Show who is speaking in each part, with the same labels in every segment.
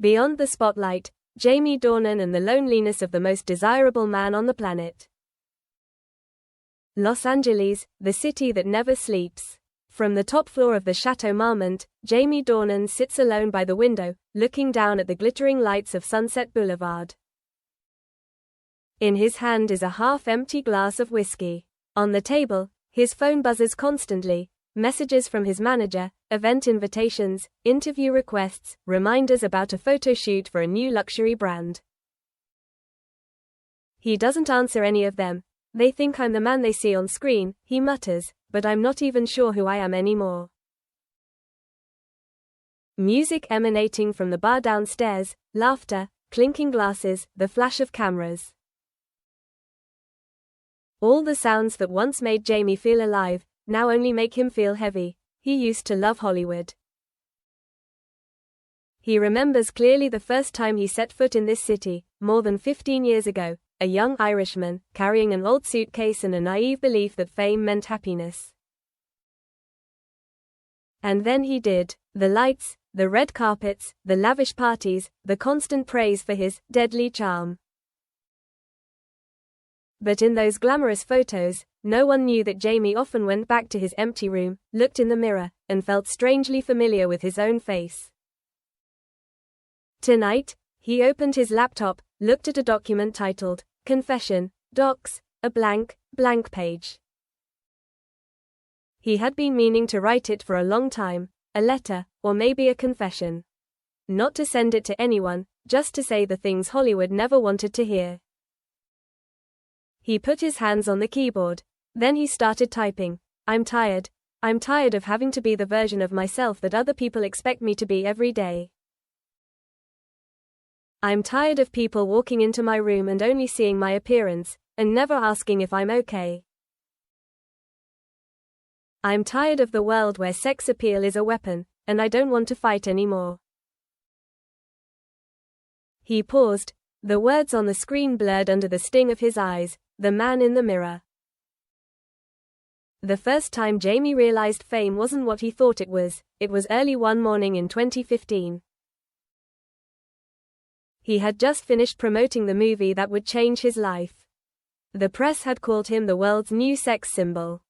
Speaker 1: Beyond the spotlight, Jamie Dornan and the loneliness of the most desirable man on the planet. Los Angeles, the city that never sleeps. From the top floor of the Chateau Marmont, Jamie Dornan sits alone by the window, looking down at the glittering lights of Sunset Boulevard. In his hand is a half-empty glass of whiskey. On the table, his phone buzzes constantly, messages from his manager, event invitations, interview requests, reminders about a photo shoot for a new luxury brand. He doesn't answer any of them. They think I'm the man they see on screen, he mutters, but I'm not even sure who I am anymore. Music emanating from the bar downstairs, laughter, clinking glasses, the flash of cameras. All the sounds that once made Jamie feel alive, now only make him feel heavy. He used to love Hollywood. He remembers clearly the first time he set foot in this city, more than 15 years ago, a young Irishman, carrying an old suitcase and a naive belief that fame meant happiness. And then he did. The lights, the red carpets, the lavish parties, the constant praise for his deadly charm. But in those glamorous photos, no one knew that Jamie often went back to his empty room, looked in the mirror, and felt strangely familiar with his own face. Tonight, he opened his laptop, looked at a document titled, Confession, Docs, a blank page. He had been meaning to write it for a long time, a letter, or maybe a confession. Not to send it to anyone, just to say the things Hollywood never wanted to hear. He put his hands on the keyboard. Then he started typing. I'm tired of having to be the version of myself that other people expect me to be every day. I'm tired of people walking into my room and only seeing my appearance, and never asking if I'm okay. I'm tired of the world where sex appeal is a weapon, and I don't want to fight anymore. He paused, the words on the screen blurred under the sting of his eyes, the man in the mirror. The first time Jamie realized fame wasn't what he thought it was early one morning in 2015. He had just finished promoting the movie that would change his life. The press had called him the world's new sex symbol.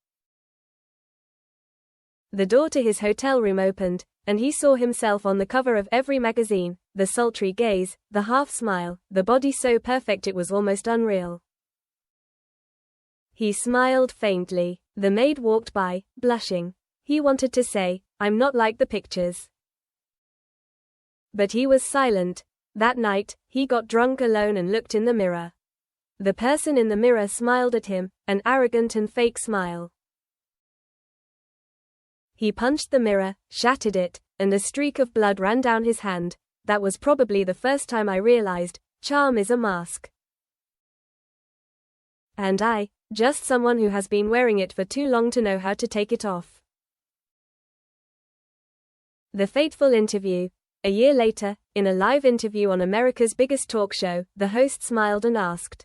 Speaker 1: The door to his hotel room opened, and he saw himself on the cover of every magazine, the sultry gaze, the half-smile, the body so perfect it was almost unreal. He smiled faintly. The maid walked by, blushing. He wanted to say, I'm not like the pictures. But he was silent. That night, he got drunk alone and looked in the mirror. The person in the mirror smiled at him, an arrogant and fake smile. He punched the mirror, shattered it, and a streak of blood ran down his hand. That was probably the first time I realized, charm is a mask. And just someone who has been wearing it for too long to know how to take it off. The fateful interview. A year later, in a live interview on America's biggest talk show, the host smiled and asked,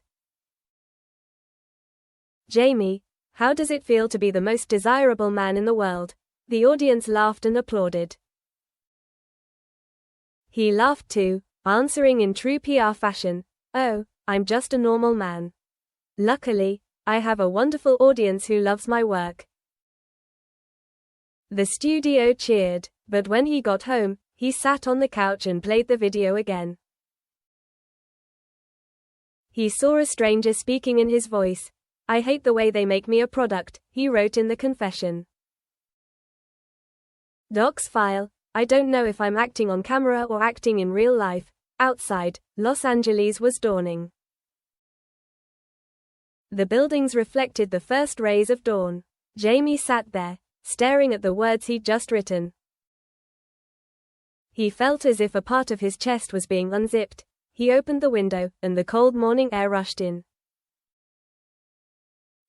Speaker 1: Jamie, how does it feel to be the most desirable man in the world? The audience laughed and applauded. He laughed too, answering in true PR fashion, Oh, I'm just a normal man. Luckily, I have a wonderful audience who loves my work. The studio cheered, but when he got home, he sat on the couch and played the video again. He saw a stranger speaking in his voice. I hate the way they make me a product, he wrote in the confession. Docs file, I don't know if I'm acting on camera or acting in real life. Outside, Los Angeles was dawning. The buildings reflected the first rays of dawn. Jamie sat there, staring at the words he'd just written. He felt as if a part of his chest was being unzipped. He opened the window, and the cold morning air rushed in.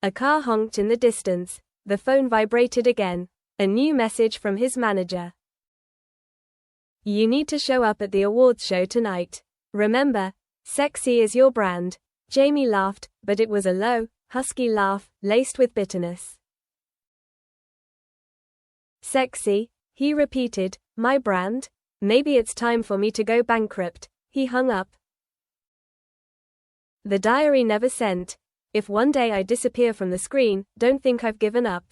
Speaker 1: A car honked in the distance. The phone vibrated again. A new message from his manager. You need to show up at the awards show tonight. Remember, sexy is your brand. Jamie laughed, but it was a low, husky laugh, laced with bitterness. Sexy, he repeated, my brand? Maybe it's time for me to go bankrupt. He hung up. The diary never sent. If one day I disappear from the screen, don't think I've given up.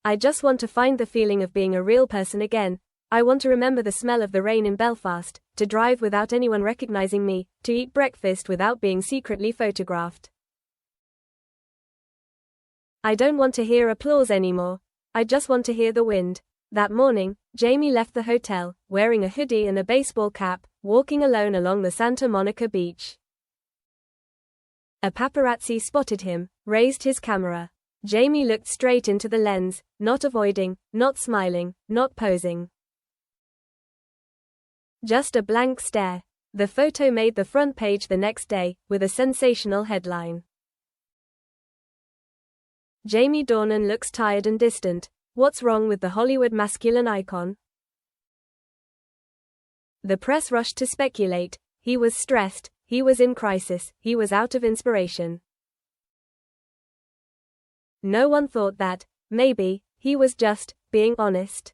Speaker 1: I just want to find the feeling of being a real person again. I want to remember the smell of the rain in Belfast, to drive without anyone recognizing me, to eat breakfast without being secretly photographed. I don't want to hear applause anymore. I just want to hear the wind. That morning, Jamie left the hotel, wearing a hoodie and a baseball cap, walking alone along the Santa Monica beach. A paparazzi spotted him, raised his camera. Jamie looked straight into the lens, not avoiding, not smiling, not posing. Just a blank stare. The photo made the front page the next day, with a sensational headline. Jamie Dornan looks tired and distant. What's wrong with the Hollywood masculine icon? The press rushed to speculate. He was stressed, he was in crisis, he was out of inspiration. No one thought that, maybe, he was just being honest.